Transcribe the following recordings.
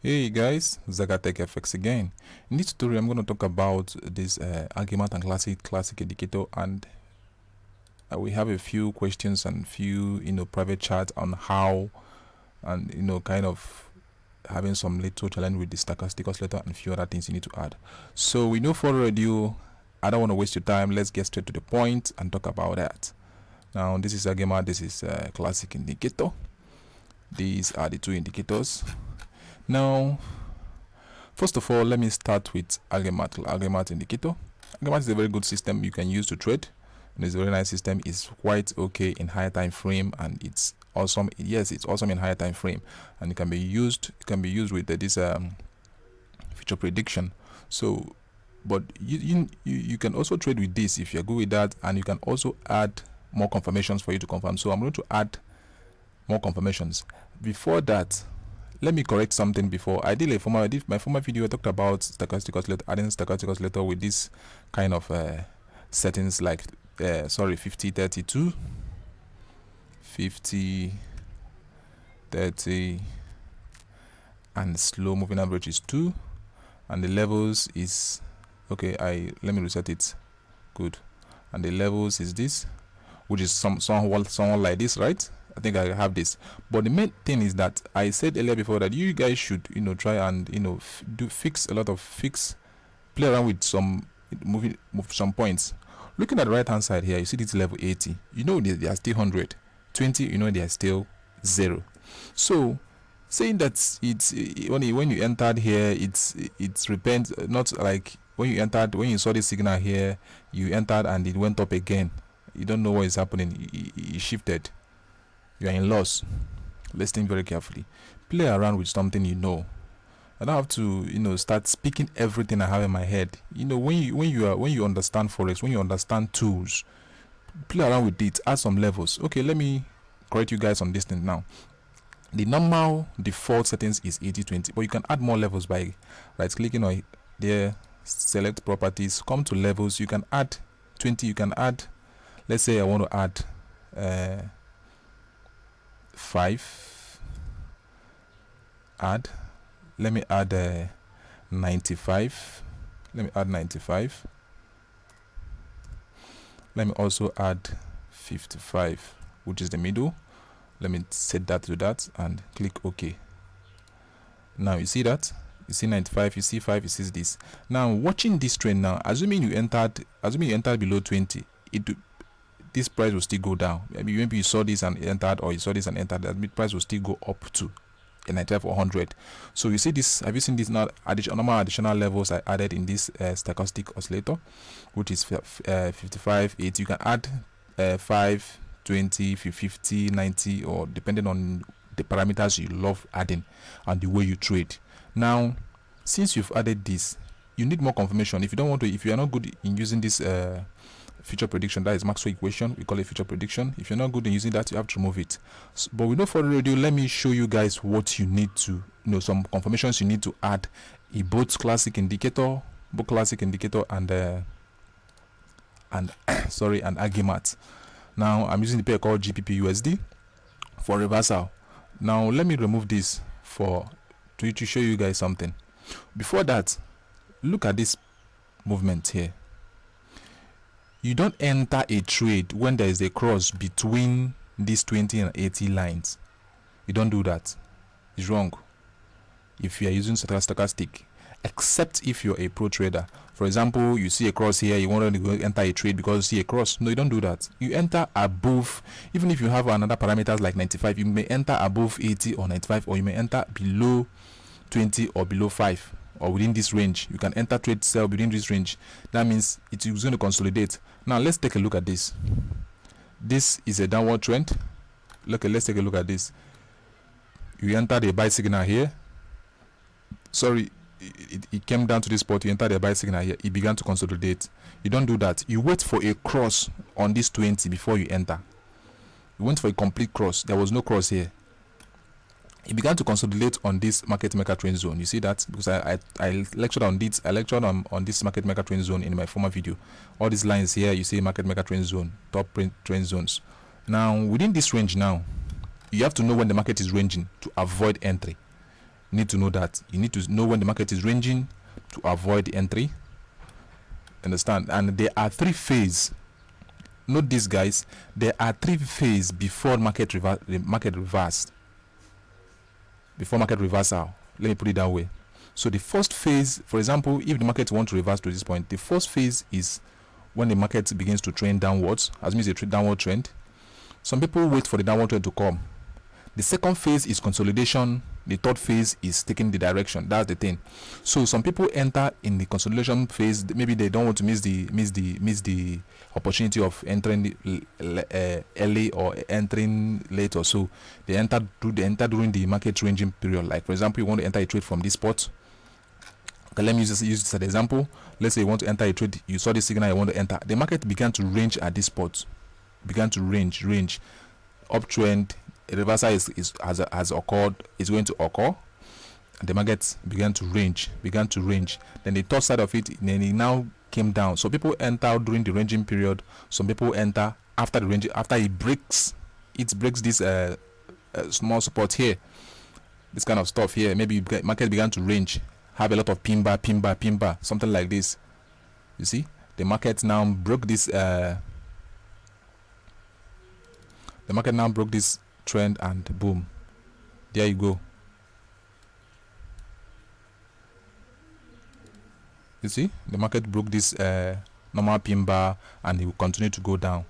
Hey guys, ZagaTech FX again. In this tutorial, I'm going to talk about this Agimat and classic indicator, and we have a few questions and few private chats on how, and kind of having some little challenge with the stochastic oscillator and a few other things you need to add. So we no further ado, I don't want to waste your time. Let's get straight to the point and talk about that. Now this is Agimat, this is classic indicator. These are the two indicators. Now, first of all, let me start with Agimat indicator. Agimat is a very good system you can use to trade. And it's a very nice system. It's quite okay in higher time frame, and it's awesome. Yes, it's awesome in higher time frame, and it can be used. It can be used with this future prediction. So, but you can also trade with this if you're good with that, and you can also add more confirmations for you to confirm. So I'm going to add more confirmations. Before that, let me correct something. Before I did my former video, I talked about stochastic oscillator, adding stochastic oscillator with this kind of settings like 50 32, 50 30, and slow moving average is 2, and the levels is okay. Let me reset it. Good. And the levels is this, which is someone like this, right? I think I have this, but the main thing is that I said earlier before that you guys should try and play around with some move some points. Looking at the right hand side here, you see this level 80, they are still 100, 20, they are still 0. So saying that it's when you entered here, it's repent, not like when you saw this signal here, you entered and it went up again. You don't know what is happening. It shifted. You are in loss. Listen very carefully. Play around with something I don't have to start speaking everything I have in my head. When you understand forex, when you understand tools, play around with it. Add some levels. Okay, let me correct you guys on this thing now. The normal default settings is 80-20, but you can add more levels by right clicking on there, select properties, come to levels. You can add 20. You can add, let's say I want to add 5. Let me add 95. Let me add 95. Let me also add 55, which is the middle. Let me set that to that and click OK. Now you see that, you see 95, you see 5, you see this. Now watching this trend now, assuming you entered below 20, this price will still go down. Maybe you saw this and entered, or you saw this and entered, that price will still go up to a 95 or 100. So you see this, have you seen this now? Additional levels I added in this stochastic oscillator, which is 55, 80. You can add 5, 20, 50, 90, or depending on the parameters you love adding and the way you trade. Now, since you've added this, you need more confirmation. If you are not good in using this future prediction, that is Maxwell equation, we call it future prediction. If you're not good in using that, you have to remove it. But with no further ado, let me show you guys what you need to some confirmations you need to add in both classic indicator and Agimat. Now I'm using the pair called GBP USD for reversal. Now let me remove this to show you guys something. Before that, look at this movement here. You don't enter a trade when there is a cross between these 20 and 80 lines. You don't do that. It's wrong if you are using stochastic, except if you're a pro trader. For example, you see a cross here, you want to go enter a trade because you see a cross. No, you don't do that. You enter above. Even if you have another parameters like 95, you may enter above 80 or 95, or you may enter below 20 or below 5. Or within this range. You can enter trade sell within this range. That means it is going to consolidate. Now let's take a look at this. This is a downward trend. Let's take a look at this. You entered a buy signal here. Sorry, it came down to this spot. You entered a buy signal here. It began to consolidate. You don't do that. You wait for a cross on this 20 before you enter. You went for a complete cross. There was no cross here. It began to consolidate on this market maker trend zone. You see that because I lectured on this. I lectured on this market maker trend zone in my former video. All these lines here, you see market maker trend zone, top trend zones. Now within this range, now you have to know when the market is ranging to avoid entry. You need to know that. You need to know when the market is ranging to avoid the entry. Understand? And there are 3 phases. Note this, guys. There are 3 phases before market reversed. Before market reversal. Let me put it that way. So the first phase, for example, if the market wants to reverse to this point, the first phase is when the market begins to trend downwards, as means a downward trend. Some people wait for the downward trend to come. The second phase is consolidation. The third phase is taking the direction. That's the thing. So some people enter in the consolidation phase. Maybe they don't want to miss the opportunity of entering early or entering late or so. They enter during the market ranging period. Like for example, you want to enter a trade from this spot. Okay, let me use this as an example. Let's say you want to enter a trade. You saw the signal you want to enter. The market began to range at this spot. Began to range uptrend. A reversal has occurred, is going to occur, and the market began to range. Then the top side of it, then it now came down. So people enter during the ranging period. Some people enter after the range, after it breaks this small support here, this kind of stuff here. Maybe market began to range, have a lot of pin bar, something like this. You see, the market now broke this. The market now broke this trend, and boom, there you go. You see, the market broke this normal pin bar, and it will continue to go down.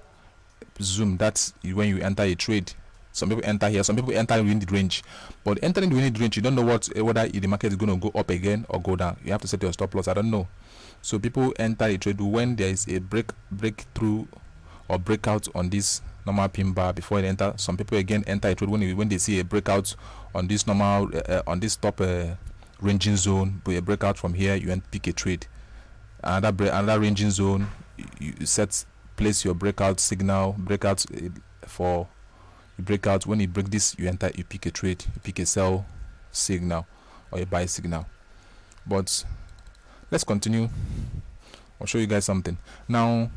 Zoom. That's when you enter a trade. Some people enter here, some people enter within the range, but entering within the range, you don't know whether the market is going to go up again or go down. You have to set your stop loss. I don't know. So people enter a trade when there is a breakthrough or breakout on this normal pin bar before they enter. Some people again enter a trade when they see a breakout on this normal on this top ranging zone. But a breakout from here, you pick a trade. Another ranging zone, you place your breakout signal, for you breakout. When you break this, you pick a trade, you pick a sell signal or a buy signal. But let's continue. I'll show you guys something now.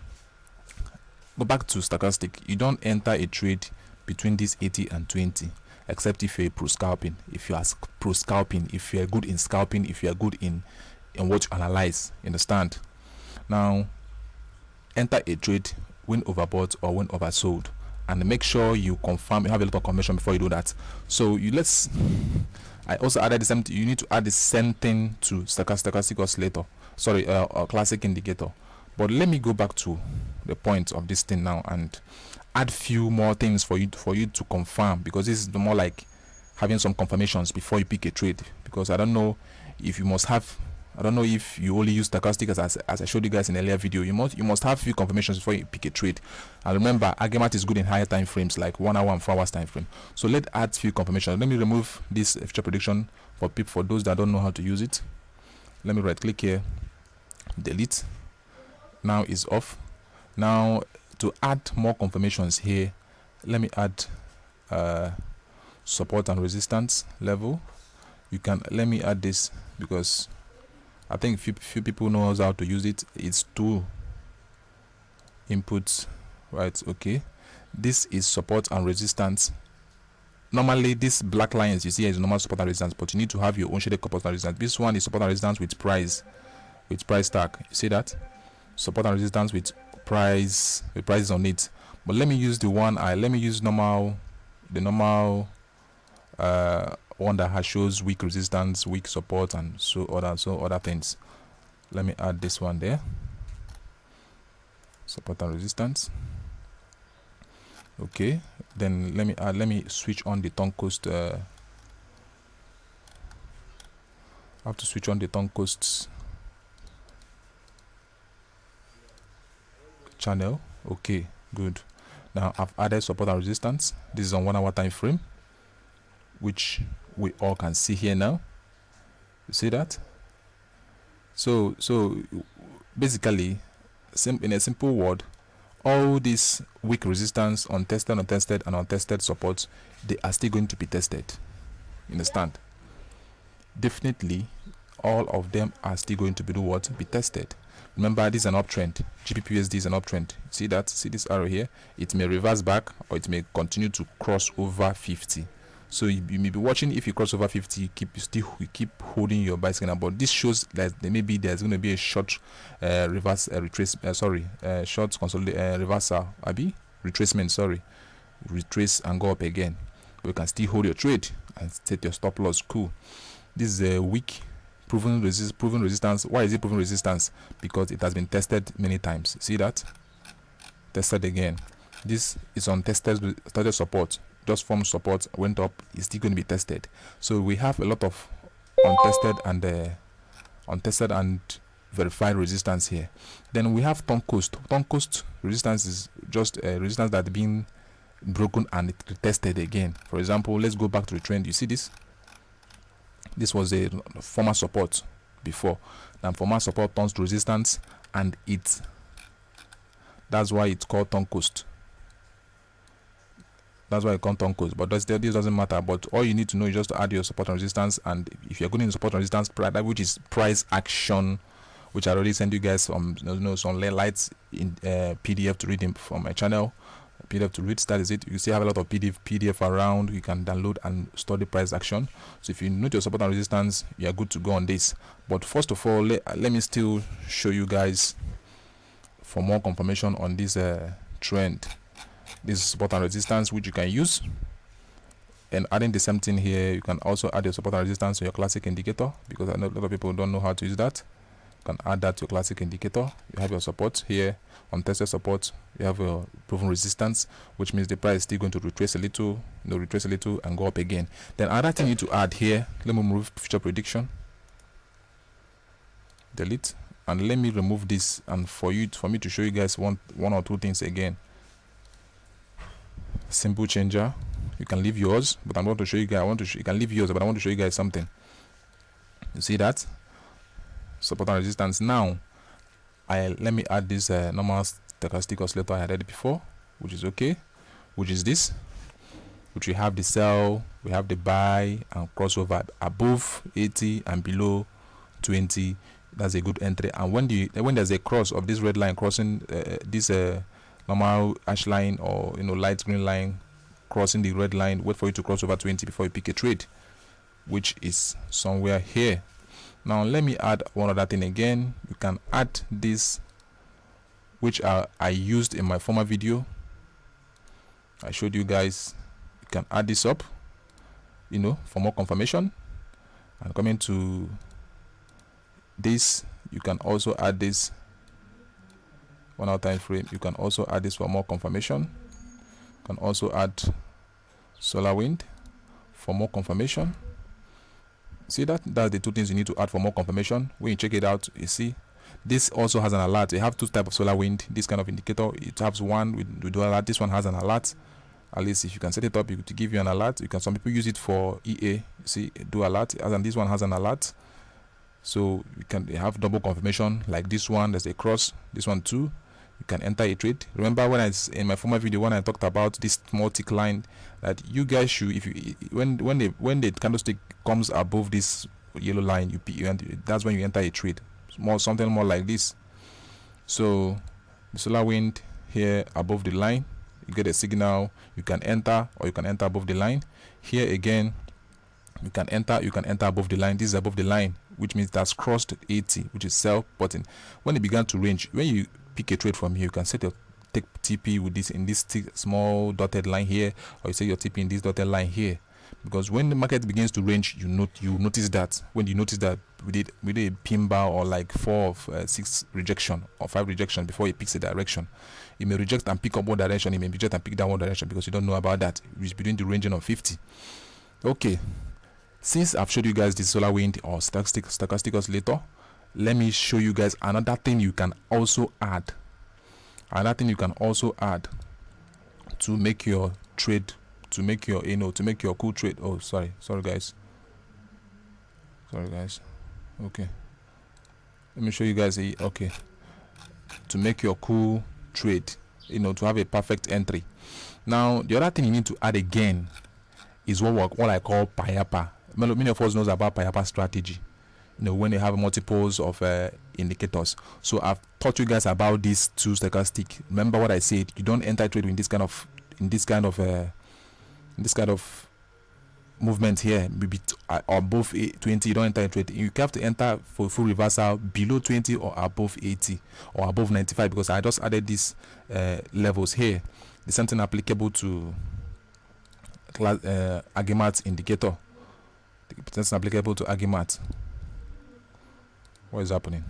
Go back to stochastic. You don't enter a trade between this 80 and 20, except if you're pro scalping. If you are pro scalping, if you are good in scalping, if you are good in what you analyze, understand? Now, enter a trade when overbought or when oversold, and make sure you confirm. You have a lot of confirmation before you do that. So I also added the same. You need to add the same thing to stochastic oscillator. Sorry, classic indicator. But let me go back to the point of this thing now and add few more things for you to confirm, because this is more like having some confirmations before you pick a trade. Because I don't know if you only use stochastic as I showed you guys in earlier video. You must have few confirmations before you pick a trade. And remember, Agimat is good in higher time frames, like 1 hour and 4 hours time frame. So let's add few confirmations. Let me remove this future prediction for those that don't know how to use it. Let me right click here, delete. Now is off. Now to add more confirmations here, let me add support and resistance level. Let me add this because I think few people knows how to use it. It's 2 inputs, right? Okay, this is support and resistance. Normally this black lines you see is normal support and resistance, but you need to have your own shaded support and resistance. This one is support and resistance with price tag. You see that? Support and resistance with prices on it. But let me use the normal one that shows weak resistance, weak support, and so other things. Let me add this one there, support and resistance. Okay, then let me switch on the tongue coast. I have to switch on the tongue coasts channel. Okay, good. Now I've added support and resistance. This is on 1 hour time frame, which we all can see here now. You see that? So basically, in a simple word, all these weak resistance, untested, and untested supports, they are still going to be tested. You understand? Definitely all of them are still going to be tested. Remember, this is an uptrend. GBPUSD is an uptrend. See that? See this arrow here? It may reverse back or it may continue to cross over 50. So you may be watching. If you cross over 50, you keep holding your buy signal, but this shows that there's going to be a short reverse retrace short consolidate reversal retracement, retrace and go up again. You can still hold your trade and set your stop loss. Cool. This is a weak proven resistance. Why is it proven resistance? Because it has been tested many times. See that? Tested again. This is on tested support. Just formed support, went up, it's still going to be tested. So we have a lot of untested and verified resistance here. Then we have turn coast. Turn coast resistance is just a resistance that's been broken and it retested again. For example, let's go back to the trend. You see this? This was a former support before. Now former support turns to resistance, and that's why it's called turn coast. That's why I call turn coast. But this doesn't matter. But all you need to know is just to add your support and resistance. And if you're going in support and resistance, which is price action, which I already sent you guys some lights in PDF to read from my channel. PDF to read, that is it. You still have a lot of PDF around. You can download and study price action. So if you know your support and resistance, you are good to go on this. But first of all, let me still show you guys for more confirmation on this trend. This is support and resistance, which you can use. And adding the same thing here, you can also add your support and resistance to your classic indicator, because I know a lot of people don't know how to use that. You can add that to your classic indicator. You have your support here, untested support. You have your proven resistance, which means the price is still going to retrace a little, and go up again. Then another thing you need to add here, let me remove future prediction, delete, and let me remove this, and for me to show you guys one or two things again. Simple changer. You can leave yours, but I'm going to show you guys. You can leave yours, but I want to show you guys something. You see that? Support and resistance. Now, let me add this normal stochastic oscillator I had it before, which is okay. Which is this, which we have the sell, we have the buy and crossover above 80 and below 20. That's a good entry. And when there's a cross of this red line crossing this normal ash line, or light green line crossing the red line, wait for it to cross over 20 before you pick a trade, which is somewhere here. Now let me add one other thing again. You can add this, which I used in my former video. I showed you guys. You can add this up, for more confirmation. And coming to this, you can also add this 1 hour time frame. You can also add this for more confirmation. You can also add solar wind for more confirmation. See that's the two things you need to add for more confirmation. When you check it out, you see this also has an alert. You have two types of solar wind, this kind of indicator. It has one with alert. This one has an alert. At least if you can set it up, to give you an alert. Some people use it for EA. See, do alert, and this one has an alert. So you can have double confirmation like this one. There's a cross. This one too. You can enter a trade. Remember in my former video when I talked about this small tick line, that you guys should, when the candlestick comes above this yellow line, that's when you enter a trade. Something more like this. So the solar wind here above the line, you get a signal. You can enter, or you can enter above the line. Here again, you can enter above the line. This is above the line, which means that's crossed 80, which is sell button. When it began to range, when you pick a trade from here, you can set your TP with this in this small dotted line here, or you set your TP in this dotted line here. Because when the market begins to range, you notice that. When you notice that we did a pin bar, or like 4 or 6 rejection or 5 rejection before it picks a direction. It may reject and pick up one direction. It may reject and pick down one direction, because you don't know about that. It's between the ranging of 50. Okay. Since I've showed you guys the solar wind or stochastic oscillator, let me show you guys another thing you can also add. Another thing you can also add to make your trade, to make your cool trade. Oh, sorry guys. Okay, let me show you guys to make your cool trade, to have a perfect entry. Now the other thing you need to add again is what I call payapa. Many of us knows about payapa strategy. When they have multiples of indicators. So I've taught you guys about these two stochastic. Remember what I said. You don't enter trade in this kind of movement here maybe above 20, you don't enter 20. You have to enter for full reversal below 20 or above 80 or above 95, because I just added these levels here. The same thing applicable to class Agimat indicator. The same applicable to Agimat. What is happening?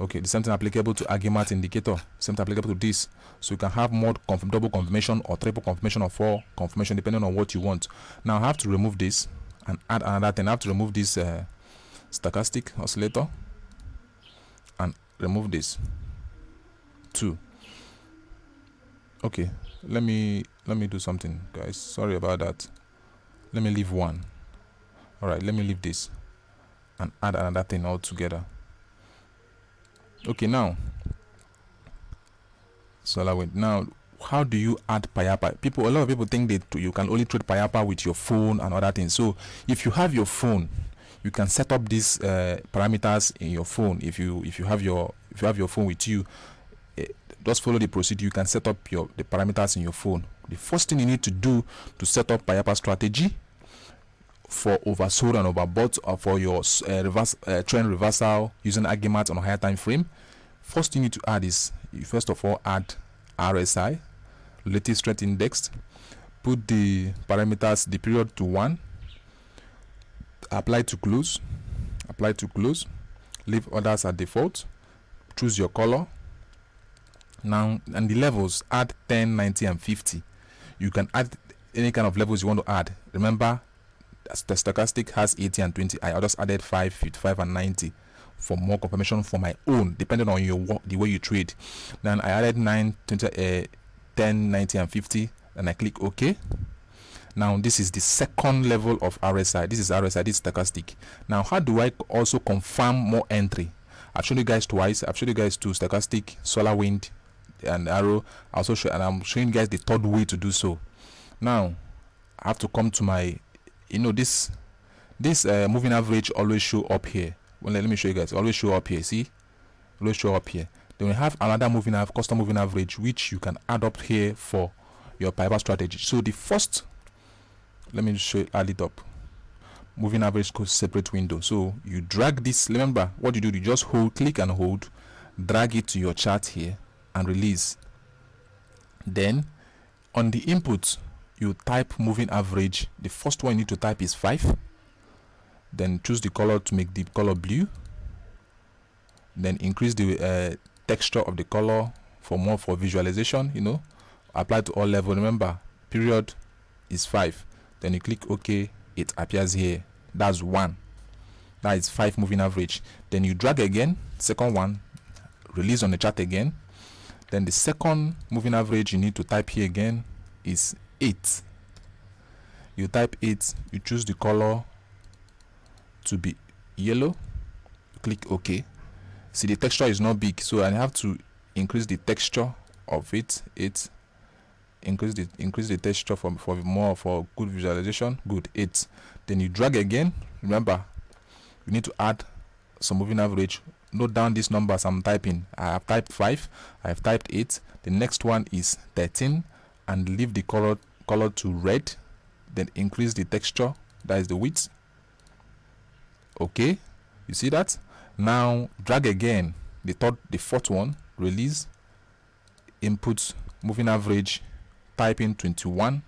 Okay, the same thing applicable to Agimat indicator. Same thing applicable to this. So you can have more double confirmation or triple confirmation or 4 confirmation depending on what you want. Now I have to remove this and add another thing. I have to remove this stochastic oscillator and remove this too. Okay, let me do something, guys. Sorry about that. Let me leave one. All right, let me leave this and add another thing all together. Okay, now now how do you add Payapa? A lot of people think that you can only trade Payapa with your phone and other things. So if you have your phone, you can set up these parameters in your phone. If you have your phone with you, just follow the procedure. You can set up the parameters in your phone. The first thing you need to do to set up Payapa strategy for oversold and overbought, or for your trend reversal using Agimat on a higher time frame, first thing you need to add is, you first of all add RSI, relative strength index, put the parameters, the period to 1, apply to close, leave others at default, choose your color. Now, and the levels, add 10, 90 and 50. You can add any kind of levels you want to add. Remember, the stochastic has 80 and 20. I just added 5, 55 and 90 for more confirmation for my own, depending on the way you trade. Then I added 9, 20, 10, 90 and 50, and I click OK. Now this is the second level of RSI. This is RSI, this is stochastic. Now how do I also confirm more entry? I've shown you guys twice. I've shown you guys to stochastic, solar wind and arrow. And I'm showing you guys the third way to do so. Now I have to come to my, this moving average always show up here. Well, let me show you guys. Always show up here. See, always show up here. Then we have another custom moving average, which you can add up here for your Payapa strategy. So the first, let me show you, add it up. Moving average goes separate window. So you drag this. Remember what you do? You just click and hold, drag it to your chart here, and release. Then on the input, you type moving average. The first one you need to type is 5. Then choose the color to make the color blue. Then increase the texture of the color for visualization. Apply to all level. Remember, period is 5. Then you click OK. It appears here. That's 1. That is 5 moving average. Then you drag again, second one, release on the chart again. Then the second moving average you need to type here again is 8. You type 8. You choose the color to be yellow, click OK. See, the texture is not big, so I have to increase the texture of it. Increase the texture for good visualization. Good. 8. Then you drag again. Remember, you need to add some moving average. Note down these numbers I'm typing. I have typed 5, I have typed 8. The next one is 13, and leave the color to red. Then increase the texture, that is the width. Okay, you see that? Now drag again, the fourth one, release, input, moving average, type in 21,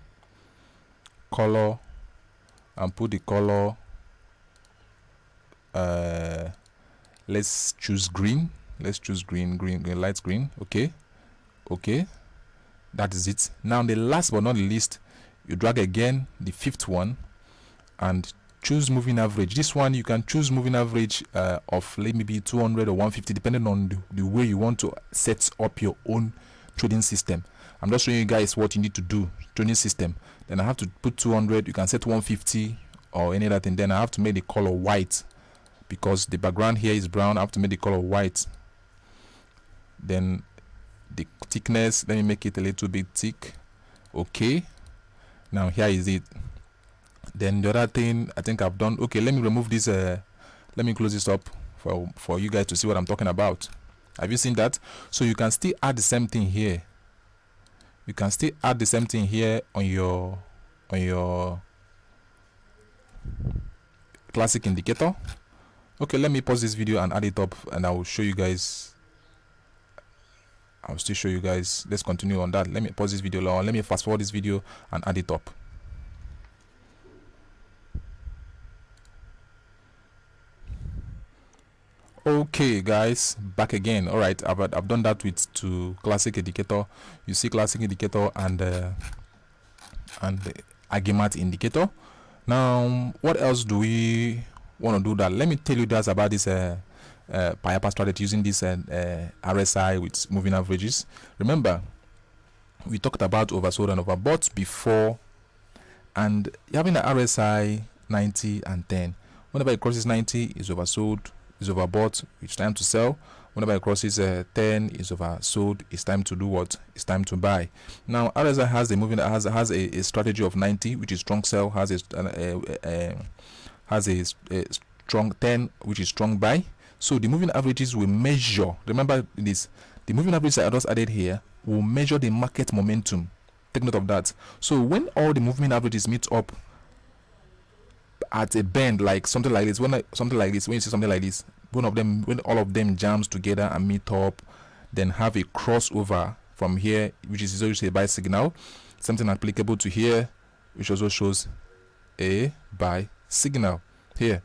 color, and put the color, let's choose green. Let's choose green, light green. Okay, that is it. Now the last but not the least, you drag again the 5th one and choose moving average. This one you can choose moving average of maybe 200 or 150, depending on the way you want to set up your own trading system. I'm just showing you guys what you need to do, trading system. Then I have to put 200. You can set 150 or any other thing. Then I have to make the color white because the background here is brown. I have to make the color white. Then the thickness, let me make it a little bit thick. Okay, now here is it. Then the other thing I think I've done. Okay, let me remove this. Let me close this up for you guys to see what I'm talking about. Have you seen that? So you can still add the same thing here. You can still add the same thing here on your classic indicator. Okay, let me pause this video and add it up, and I will show you guys. I'll still show you guys. Let's continue on that. Let me pause this video long. Let me fast forward this video and add it up. Okay guys, back again. All right, I've done that with two classic indicator. You see classic indicator and Agimat indicator. Now what else do we want to do? That let me tell you guys about this Piapa strategy using this RSI with moving averages. Remember, we talked about oversold and overbought before, and having an RSI 90 and 10. Whenever it crosses 90 is oversold, is overbought, it's time to sell. Whenever it crosses 10 is oversold, it's time to do what? It's time to buy. Now RSI has a moving has a strategy of 90, which is strong sell, has a strong 10, which is strong buy. So the moving averages will measure, remember this, the moving averages that I just added here will measure the market momentum. Take note of that. So when all the moving averages meet up at a bend, like something like this, when you see something like this, when all of them jams together and meet up, then have a crossover from here, which is usually a buy signal. Something applicable to here, which also shows a buy signal here.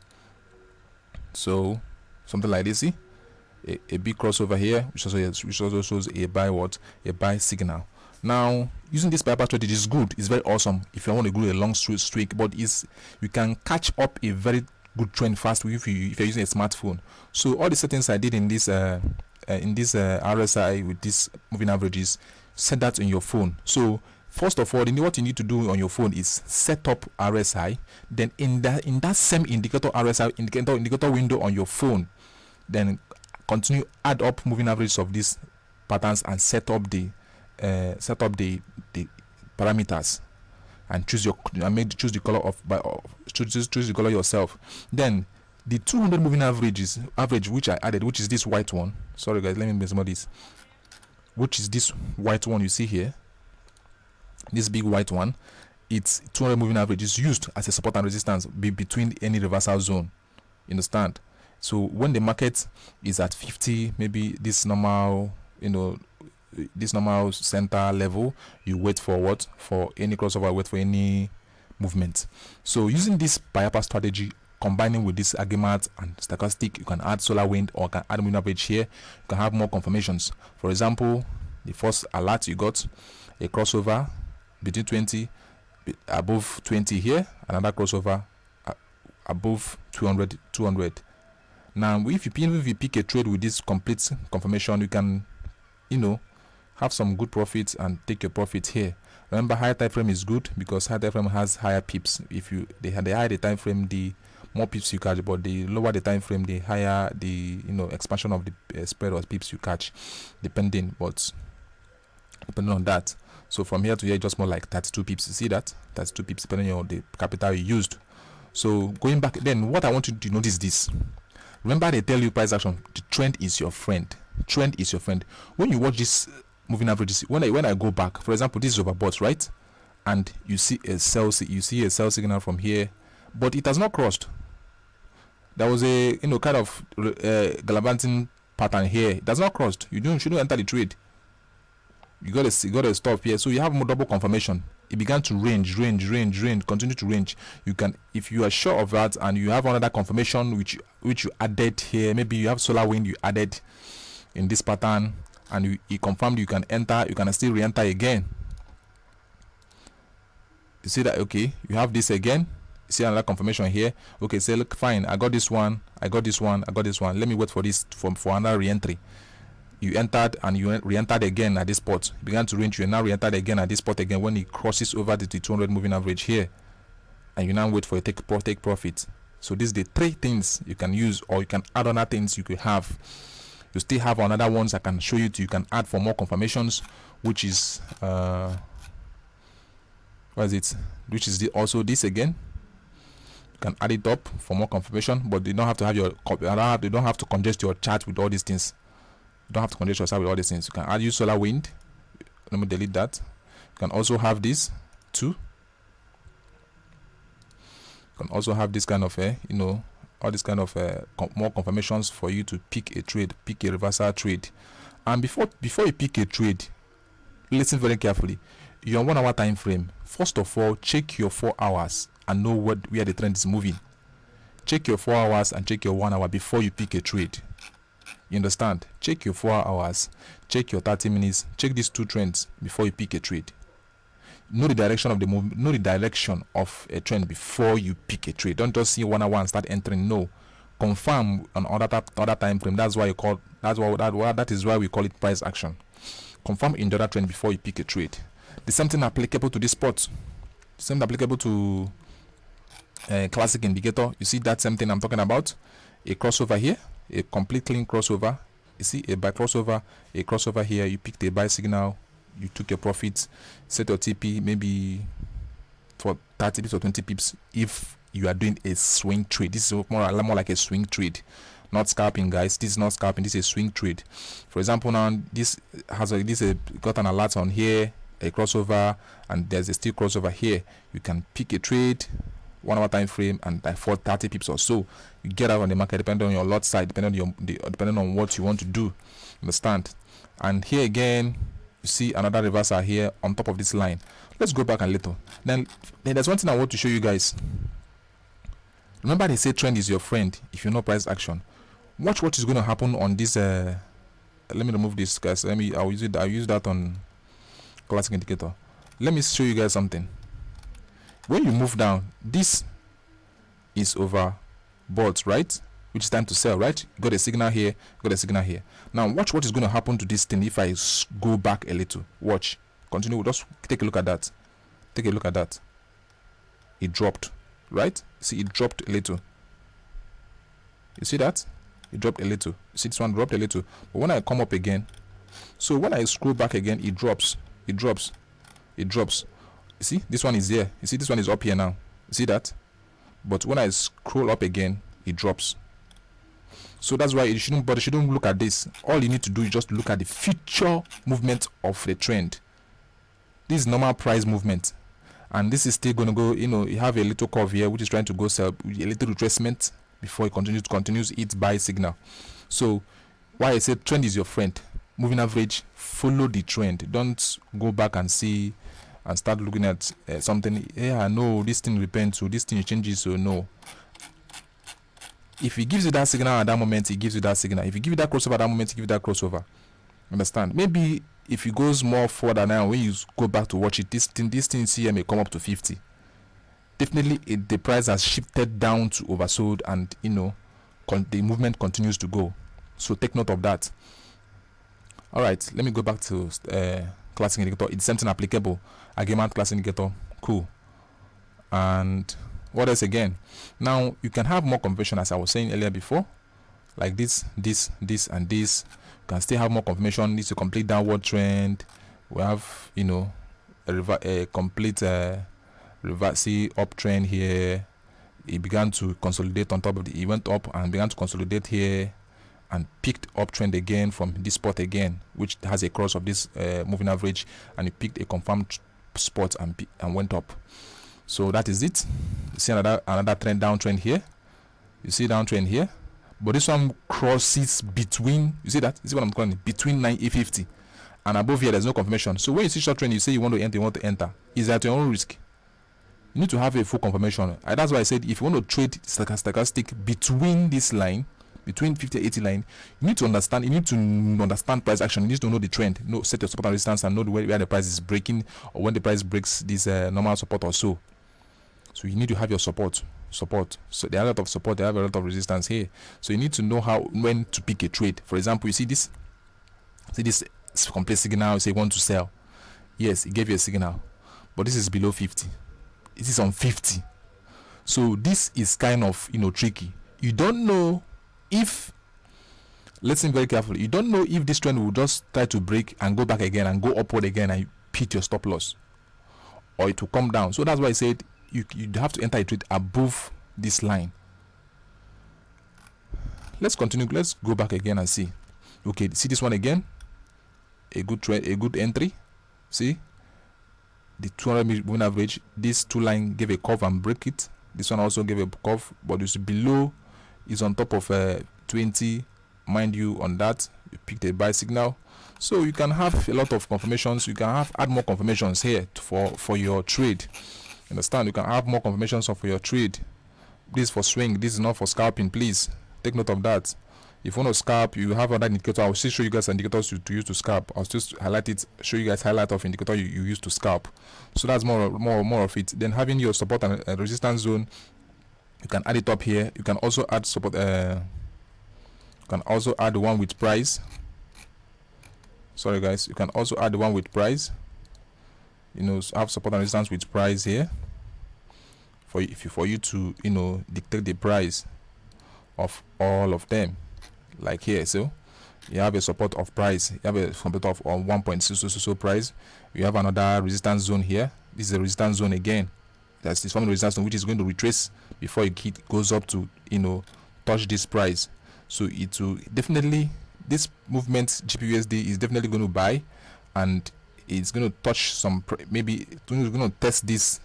So something like this, see a big crossover here, which also shows a buy a buy signal. Now using this Piapa strategy is good, it's very awesome if you want to go a long streak, but you can catch up a very good trend fast if you're using a smartphone. So all the settings I did in this RSI with these moving averages, set that on your phone. So first of all, what you need to do on your phone is set up RSI. Then in that same indicator RSI indicator window on your phone, then continue add up moving averages of these patterns and set up the parameters, and choose the color choose the color yourself. Then the 200 moving average which I added, which is this white one. Sorry guys, let me make some of this. Which is this white one you see here, this big white one. It's 200 moving average is used as a support and resistance between any reversal zone. You understand? So when the market is at 50, maybe this normal, this normal center level, you wait for what? For any crossover, wait for any movement. So using this Piapa strategy, combining with this Agimat and stochastic, you can add solar wind or can add moving average here. You can have more confirmations. For example, the first alert you got a crossover between 20 above 20 here, another crossover above 200. Now if you pick a trade with this complete confirmation, you can have some good profits and take your profit here. Remember, higher time frame is good because higher time frame has higher pips. If the higher the time frame, the more pips you catch, but the lower the time frame, the higher the expansion of the spread or pips you catch, depending on that. So from here to here, just more like 32 pips. You see that 32 pips depending on the capital you used. So going back, then what I want you to notice this. Remember, they tell you price action, the trend is your friend. Trend is your friend. When you watch this moving averages, when I go back, for example, this is overbought, right? And you see a sell signal from here, but it has not crossed. There was a kind of gallivanting pattern here. It has not crossed. You shouldn't enter the trade. You got to stop here. So you have more double confirmation. It began to range, continue to range. You can, if you are sure of that, and you have another confirmation which you added here. Maybe you have solar wind you added in this pattern, and you confirmed you can enter. You can still re-enter again. You see that? Okay, you have this again. You see another confirmation here. Okay, say look, fine. I got this one. I got this one. Let me wait for this for another re-entry. You entered and you re-entered again at this spot. You began to range. You now re-entered again at this spot again when it crosses over the 200 moving average here, and you now wait for a take profit. So these are the three things you can use, or you can add other things you could have. You still have another ones I can show you you can add for more confirmations, which is which is also this again. You can add it up for more confirmation, but you don't have to have you don't have to congest your chart with all these things. You don't have to congest yourself with all these things. You can use solar wind. Let me delete that. You can also have this too. You can also have this kind of all this kind of more confirmations for you to pick a trade, pick a reversal trade. And before you pick a trade, listen very carefully. Your 1 hour time frame, first of all, check your 4 hours and know where the trend is moving. Check your 4 hours and check your 1 hour before you pick a trade. You understand? Check your 4 hours, check your 30 minutes, check these two trends before you pick a trade. Know the direction of the move, know the direction of a trend before you pick a trade. Don't just see 1 hour and start entering. No, confirm on other time frame. That is why we call it price action. Confirm in the other trend before you pick a trade. The same thing applicable to this spot. Same applicable to classic indicator. You see that same thing I'm talking about. A crossover here, a complete clean crossover. You see a buy crossover, a crossover here. You picked a buy signal. You took your profits, set your TP maybe for 30 pips or 20 pips if you are doing a swing trade. This is more like a swing trade, not scalping, guys. This is not scalping, this is a swing trade. For example, now this got an alert on here, a crossover, and there's a still crossover here. You can pick a trade, 1 hour time frame, and by 30 pips or so, you get out on the market depending on your lot size, depending on what you want to do. Understand? And here again, you see another reversal here on top of this line. Let's go back a little. Then there's one thing I want to show you guys. Remember, they say trend is your friend if you know price action. Watch what is going to happen on this. Let me remove this, guys. I'll use that on classic indicator. Let me show you guys something. When you move down, this is overbought, right? Which is time to sell, right? You got a signal here, got a signal here. Now watch what is going to happen to this thing if I go back a little. Watch. Continue. Just take a look at that. Take a look at that. It dropped, right? See, it dropped a little. You see that? It dropped a little. You see, this one dropped a little. But when I come up again, so when I scroll back again, it drops. It drops. It drops. You see, this one is here. You see, this one is up here now. You see that? But when I scroll up again, it drops. So that's why you shouldn't look at this. All you need to do is just look at the future movement of the trend. This is normal price movement, and this is still going to go. You have a little curve here which is trying to go sell, a little retracement before it continues its buy signal. So why I said trend is your friend. Moving average, follow the trend. Don't go back and see and start looking at something. Yeah, no, this thing repents, so this thing changes, so no. If he gives you that signal at that moment, he gives you that signal. If you give you that crossover at that moment, he gives you that crossover. Understand? Maybe if it goes more further now, when you go back to watch it, this thing here may come up to 50. Definitely, the price has shifted down to oversold, and the movement continues to go. So take note of that. All right, let me go back to classic indicator. It's something applicable. Agimat classic indicator, cool. And what else again? Now you can have more confirmation, as I was saying earlier before, like this, and this. You can still have more confirmation. This is a complete downward trend. We have a complete reversal uptrend here. It began to consolidate on top of it went up and began to consolidate here and picked uptrend again from this spot again, which has a cross of this moving average, and it picked a confirmed spot and went up. So that is it. You see another trend, downtrend here. You see downtrend here, but this one crosses between. You see that? You see what I'm calling it? Between 950 and above here. There's no confirmation. So when you see short trend, you say you want to enter. Is at your own risk. You need to have a full confirmation. And that's why I said if you want to trade stochastic between this line, between 50 and 80 line, you need to understand price action. You need to know the trend, set your support and resistance, and know where the price is breaking, or when the price breaks this normal support or so. So you need to have your support. So there are a lot of support, there are a lot of resistance here. So you need to know when to pick a trade. For example, you see this complete signal. You say you want to sell. Yes, it gave you a signal, but this is below 50. It is on 50. So this is kind of tricky. You don't know if, listen very carefully, you don't know if this trend will just try to break and go back again and go upward again and hit your stop loss, or it will come down. So that's why I said you have to enter a trade above this line. Let's continue. Let's go back again and see. Okay, see this one again. A good trade, a good entry. See the 200 moving average. This two line gave a curve and break it. This one also gave a cuff, but it's below, is on top of 20. Mind you, on that you picked a buy signal. So you can have a lot of confirmations. You can add more confirmations here for your trade. Understand? You can have more confirmations for your trade. This is for swing. This is not for scalping. Please take note of that. If you want to scalp, you have another indicator. I will still show you guys indicators to use to scalp. I'll still highlight it, show you guys highlight of indicator you use to scalp. So that's more of it. Then having your support and resistance zone, you can add it up here. You can also add support. You can also add the one with price. Sorry guys, you can also add the one with price. You know, have support and resistance with price here for you to, you know, dictate the price of all of them. Like here, so you have a support of price, you have a support of 1.6 price. You have another resistance zone here. This is a resistance zone again. That's this one resistance zone which is going to retrace before it goes up to, you know, touch this price. So it will definitely, this movement GBPUSD is definitely going to buy, and it's going to touch some, maybe it's going to test this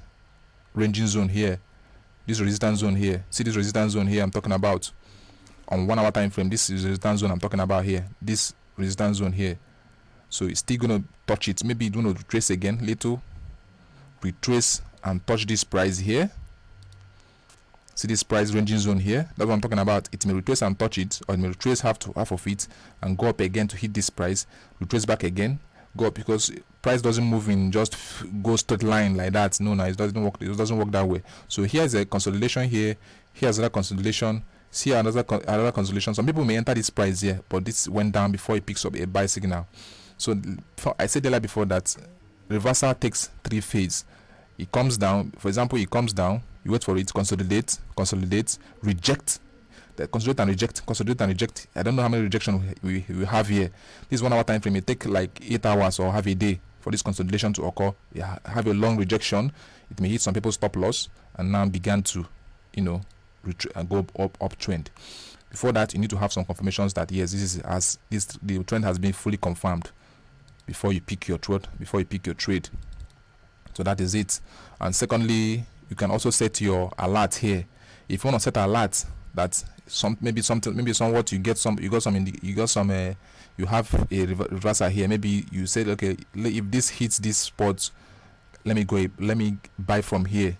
ranging zone here, this resistance zone here. See this resistance zone here I'm talking about on 1 hour time frame. This is the resistance zone I'm talking about here, this resistance zone here. So it's still going to touch it. Maybe it's going to retrace again, little retrace and touch this price here. See this price ranging zone here, that's what I'm talking about. It may retrace and touch it, or it may retrace half of it and go up again to hit this price, retrace back again, go up, because price doesn't move in just go straight line like that. No, it doesn't work. It doesn't work that way. So here's a consolidation here, here's another consolidation, see another consolidation. Some people may enter this price here, but this went down before it picks up a buy signal. So I said earlier before that reversal takes 3 phases. It comes down, for example, it comes down, you wait for it, consolidate, reject, consolidate and reject. I don't know how many rejections we have here. This 1 hour time frame may take like 8 hours or half a day for this consolidation to occur. You have a long rejection, it may hit some people's stop loss and now began to, you know, go uptrend. Before that, you need to have some confirmations that yes, the trend has been fully confirmed before you pick your trade. So that is it. And secondly, you can also set your alert here. If you want to set an alert that maybe somewhat you have a reversal here. Maybe you said, okay, if this hits this spot, let me buy from here.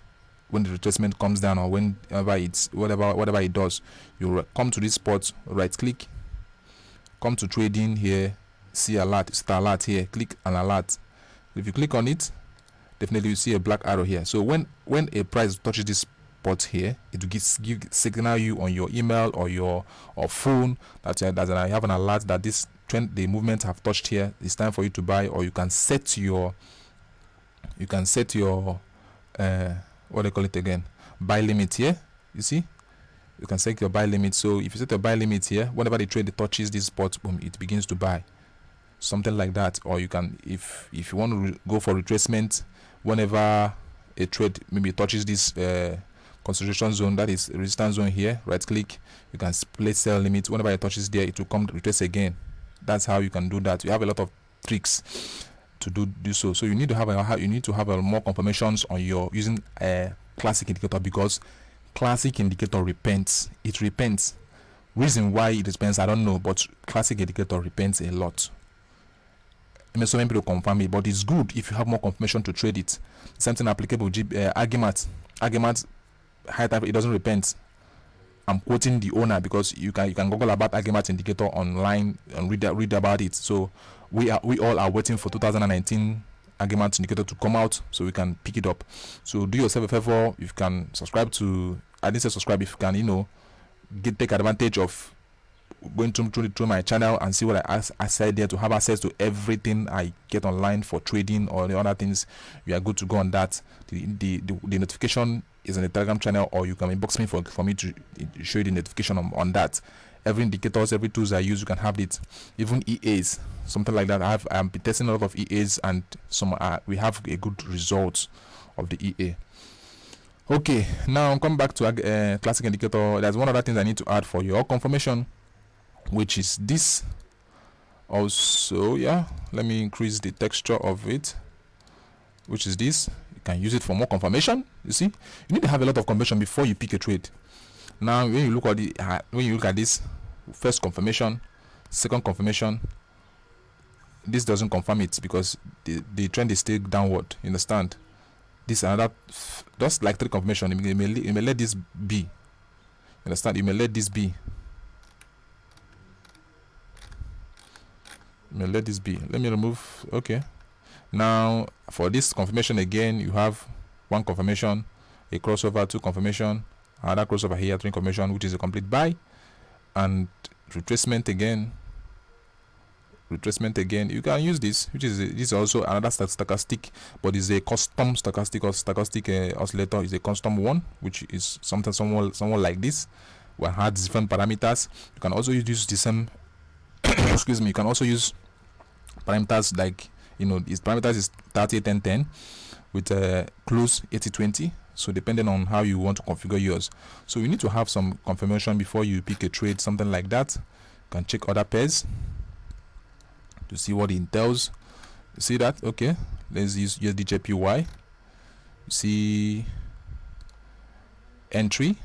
When the retracement comes down, or whenever whatever it does, you come to this spot, right click, come to trading here, see alert, start alert here, click an alert. If you click on it, definitely you see a black arrow here. So when a price touches this spot here, it will signal you on your email or phone that I have an alert that this trend, the movement have touched here. It's time for you to buy. Or you can set your what do you call it again, buy limit here. You see, you can set your buy limit. So if you set your buy limit here, whenever the trade touches this spot, boom, it begins to buy, something like that. Or you can, if you want to go for retracement, whenever a trade maybe touches this consolidation zone, that is resistance zone here, right click, you can place sell limit. Whenever it touches there, it will come retrace again. That's how you can do that. You have a lot of tricks to do so. So you need to have more confirmations on your using a classic indicator, because classic indicator repents. It repents. Reason why it repents, I don't know, but classic indicator repents a lot. I mean, so many people confirm it, but it's good if you have more confirmation to trade it. Something applicable. Agimat high type, it doesn't repent. I'm quoting the owner because you can Google about Agimat indicator online and read about it. So we all are waiting for 2019 Agimat indicator to come out so we can pick it up. So do yourself a favor, if you can subscribe to, I didn't say subscribe, if you can, you know, take advantage of going through my channel and see what I said there, to have access to everything I get online for trading or the other things. You are good to go on that. The notification is on the Telegram channel, or you can inbox me for me to show you the notification on that. Every indicators, every tools I use, you can have it. Even EAs, something like that. I'm testing a lot of EAs, and some we have a good result of the EA. Okay, now come back to classic indicator. There's one other thing I need to add for your confirmation, which is this. Also, yeah, let me increase the texture of it, which is this. You can use it for more confirmation. You see, you need to have a lot of confirmation before you pick a trade. Now when you look at this first confirmation, second confirmation, this doesn't confirm it because the trend is still downward. You understand? This another, just like 3 confirmation. You may let this be. You understand? You may let this be. Let this be. Let me remove. Okay. Now for this confirmation again, you have 1 confirmation, a crossover, 2 confirmation, another crossover here, 3 confirmation, which is a complete buy, and retracement again. You can use this, which is also another stochastic, but is a custom stochastic or stochastic oscillator. Is a custom one, which is something somewhat like this, where it has different parameters. You can also use the same. Excuse me. You can also use parameters like, its parameters is 30 10 10 with close 80 20. So depending on how you want to configure yours, so you need to have some confirmation before you pick a trade, something like that. You can check other pairs to see what it entails. You see that? Okay, let's use USDJPY. You see entry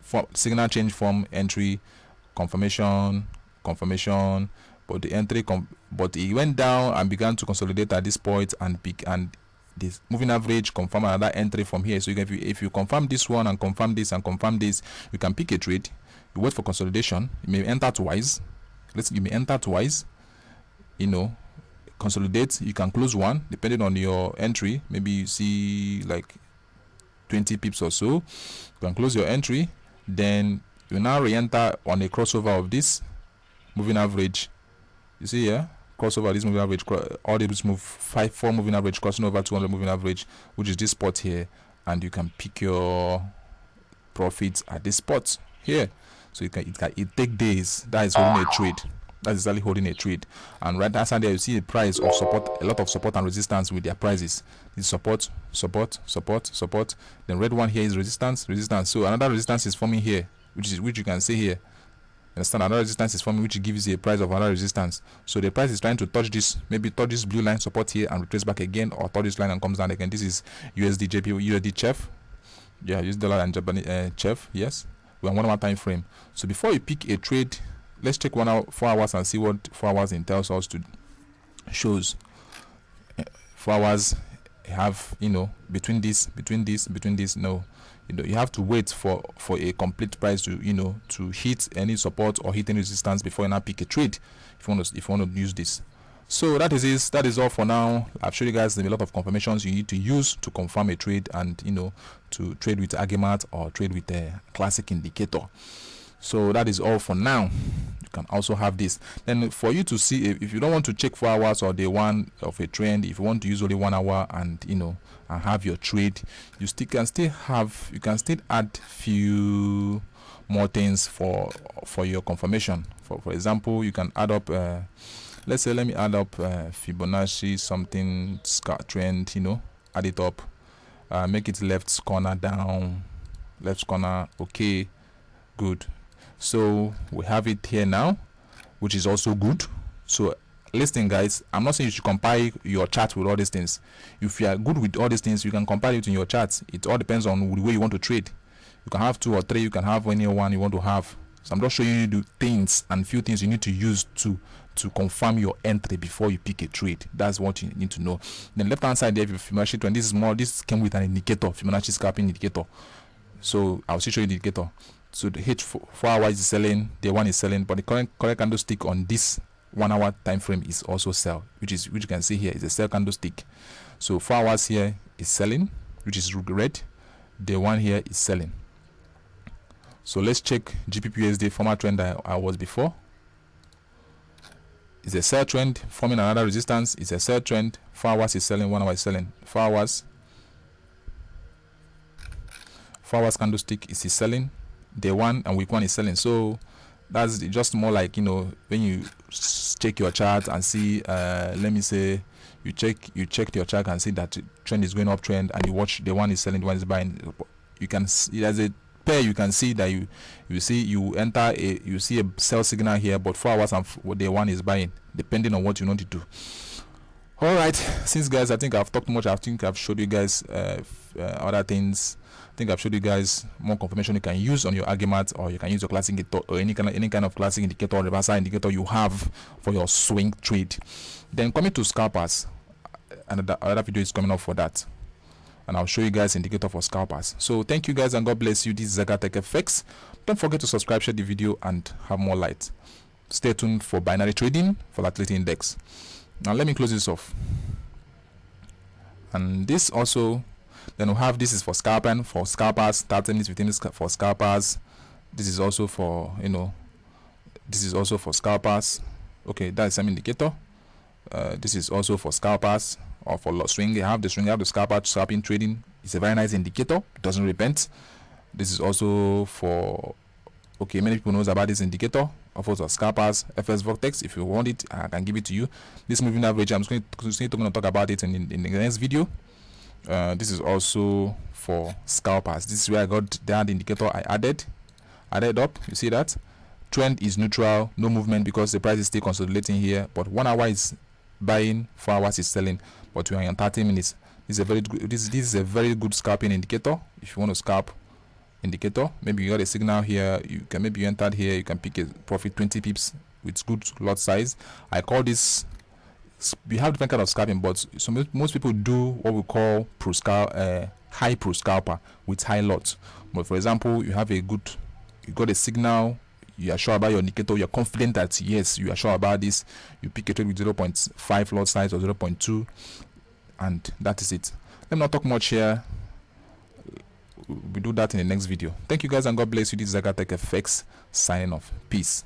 for signal change from entry, confirmation, but the entry but it went down and began to consolidate at this point, and this moving average confirm another entry from here. So if you confirm this one and confirm this and confirm this, you can pick a trade. You wait for consolidation. You may enter twice. Consolidate. You can close one depending on your entry. Maybe you see like 20 pips or so. You can close your entry. Then you now re-enter on a crossover of this moving average. You see here, crossover this moving average, all these move 4 moving average crossing over 200 moving average, which is this spot here, and you can pick your profits at this spot here. So it take days. That is holding a trade. That's exactly holding a trade. And right hand side there, you see the price of support, a lot of support and resistance with their prices. This support. Then red one here is resistance. So another resistance is forming here, which you can see here. Understand? Another resistance is forming, which gives you a price of another resistance. So the price is trying to touch this, maybe touch this blue line support here and retrace back again, or touch this line and comes down again. This is USD CHF. Yeah, US dollar and Japanese CHF. Yes, we're on 1 hour time frame. So before you pick a trade, let's check 4 hours and see what 4 hours entails us to shows. 4 hours have, between this. No, you have to wait for a complete price to to hit any support or hit any resistance before you now pick a trade, if you want to use this. So that is all for now. I've showed you guys a lot of confirmations you need to use to confirm a trade, and to trade with Agimat or trade with a classic indicator. So that is all for now. You can also have this. Then for you to see, if you don't want to check 4 hours or day one of a trend, if you want to use only 1 hour and and have your trade, you can still add few more things for your confirmation. For example, you can add up let's say, let me add up Fibonacci something trend, add it up, make it left corner down, left corner, okay, good. So we have it here now, which is also good. So listen guys, I'm not saying you should compare your chart with all these things. If you are good with all these things, you can compare it in your charts. It all depends on the way you want to trade. You can have 2 or 3, you can have any one you want to have. So I'm just showing you the things and few things you need to use to confirm your entry before you pick a trade. That's what you need to know. Then left hand side there, Fibonacci trend. This came with an indicator, Fibonacci scalping indicator. So I'll show you the indicator. So the H4 hours is selling, day one is selling, but the correct candlestick on this 1 hour time frame is also sell, which you can see here is a sell candlestick. So 4 hours here is selling, which is red. Day one here is selling. So let's check GBP/USD former trend that I was before. It's a sell trend forming another resistance. It's a sell trend. 4 hours is selling, 1 hour is selling. 4 hours. 4 hours candlestick is selling. Day one and week one is selling. So that's just more like when you check your chart and see let me say you check your chart and see that trend is going uptrend, and you watch the one is selling, the one is buying. You can see as a pair, you can see that you see a sell signal here, but 4 hours and day one is buying, depending on what you want to do. All right, since guys, I think I've talked much. I think I've showed you guys other things. I think I've showed you guys more confirmation you can use on your Agimat, or you can use your classic indicator, or any kind of classic indicator or reversal indicator you have for your swing trade. Then coming to scalpers, another video is coming up for that, and I'll show you guys indicator for scalpers. So thank you guys, and God bless you. This is ZagaTech FX. Don't forget to subscribe, share the video, and have more light. Stay tuned for binary trading, volatility index. Now let me close this off. And this also, then we have, this is for scalping, for scalpers, 30 minutes within this for scalpers. This is also for, this is also for scalpers. Okay, that's some indicator. This is also for scalpers, or for swing. You have the swing, you have the scalping trading. It's a very nice indicator, doesn't repent. This is also for, okay, many people knows about this indicator. Offers of scalpers, FS Vortex. If you want it, I can give it to you. This moving average, I'm going to talk about it in the next video. This is also for scalpers. This is where I got that indicator I added up. You see that trend is neutral, no movement because the price is still consolidating here, but 1 hour is buying, 4 hours is selling, but we are in 30 minutes. This is a very good, this is a very good scalping indicator. If you want to scalp indicator, maybe you got a signal here, you can, maybe you entered here, you can pick a profit 20 pips with good lot size. I call this, we have different kind of scalping, but most people do what we call high pro scalper with high lot. But for example, you have you got a signal, you are sure about your indicator, you're confident that yes, you are sure about this, you pick a trade with 0.5 lot size or 0.2, and that is it. Let me not talk much here. We do that in the next video. Thank you guys, and God bless you. This is ZagaTech FX signing off. Peace.